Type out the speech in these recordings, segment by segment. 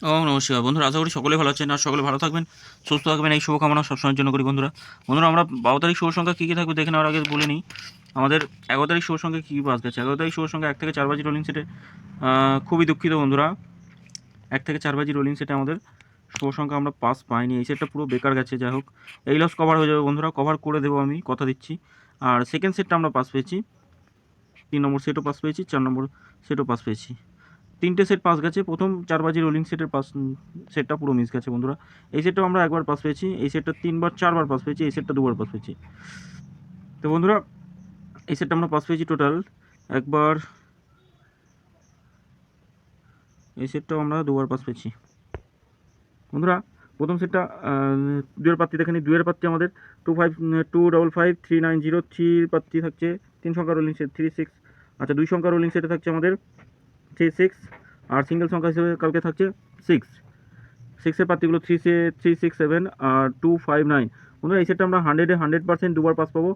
ও নমস্কার বন্ধুরা, আশা করি সকলে ভালো আছেন আর সকলে ভালো থাকবেন, সুস্থ থাকবেন, এই শুভকামনা সবসময়ের জন্য করি। বন্ধুরা আমরা 12 তারিখ শুভ সংখ্যা কী কী থাকবে দেখে নেওয়ার আগে বলে নিই আমাদের 11 তারিখ শুভ সংখ্যা কী কী পাস গেছে। 11 তারিখ শুভ সংখ্যা 1 থেকে 4 বাজি রোলিং সেটে, খুবই দুঃখিত বন্ধুরা, 1 থেকে 4 বাজি রোলিং সেটে আমাদের শুভ সংখ্যা আমরা পাস পাইনি। এই সেটটা পুরো বেকার গেছে। যাই হোক, এই লস কভার হয়ে যাবে বন্ধুরা, কভার করে দেবো আমি, কথা দিচ্ছি। আর সেকেন্ড সেটটা আমরা পাস পেয়েছি, 3 নম্বর সেটও পাস পেয়েছি, 4 নম্বর সেটও পাস পেয়েছি। 3টে সেট পাস গেছে। প্রথম 4 বাজি রোলিং সেটের সেটটা পুরো মিস গেছে বন্ধুরা। এই সেটটাও আমরা একবার পাস পেয়েছি, এই সেটটা 3 বার 4 বার পাস পেয়েছি, এই সেটটা 2 বার পাস পেয়েছি। তো বন্ধুরা এই সেটটা আমরা পাস পেয়েছি টোটাল একবার, এই সেটটাও আমরা 2 বার পাস পেয়েছি বন্ধুরা। প্রথম সেটটা দুয়ের পাত্রী দেখেনি, দুয়ের পাত্রী আমাদের 2555390, পাত্রী থাকছে 3 সংখ্যা রোলিং সেট 36। আচ্ছা, 2 সংখ্যা রোলিং সেটে থাকছে আমাদের 36, আর সিঙ্গেল সংখ্যা হিসেবে কালকে থাকছে 6। 6-এর পাত্রীগুলো 367 আর 259। বন্ধুরা এই সেটটা আমরা 100% 2 বার পাস পাবো।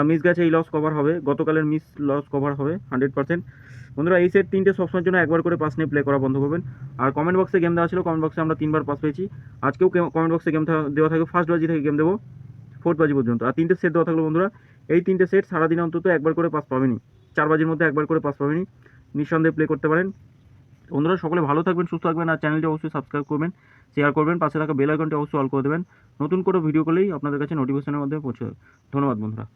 মিস গেছে, এই লস কভার হবে, গতকালের মিস লস কভার হবে 100%। বন্ধুরা এই সেট 3টে সবসময়ের জন্য একবার করে পাস নিয়ে প্লে করা বন্ধ করবেন। আর কমেন্ট বক্সে গেম দেওয়া ছিল, কমেন্ট বক্সে আমরা 3 বার পাস পেয়েছি। আজকেও কমেন্ট বক্সে গেম দেওয়া থাকবে, ফার্স্ট বাজি থেকে গেম দেবো 4th বাজি পর্যন্ত। আর 3টে সেট দেওয়া থাকলো বন্ধুরা, এই 3টে সেট সারাদিনে অন্তত একবার করে পাস পাবেনি, 4 বাজির মধ্যে একবার করে পাস পাবেনি, নিঃসন্দেহে প্লে করতে পারেন। বন্ধুরা সকলে ভালো থাকবেন, সুস্থ থাকবেন, আর চ্যানেলটি অবশ্যই সাবস্ক্রাইব করবেন, শেয়ার করবেন, পাশে থাকা বেল আইকনটি অবশ্যই অল করে দেবেন। নতুন করে ভিডিও করলেই আপনাদের কাছে নোটিফিকেশনের মধ্যে পৌঁছে যাবে। ধন্যবাদ বন্ধুরা।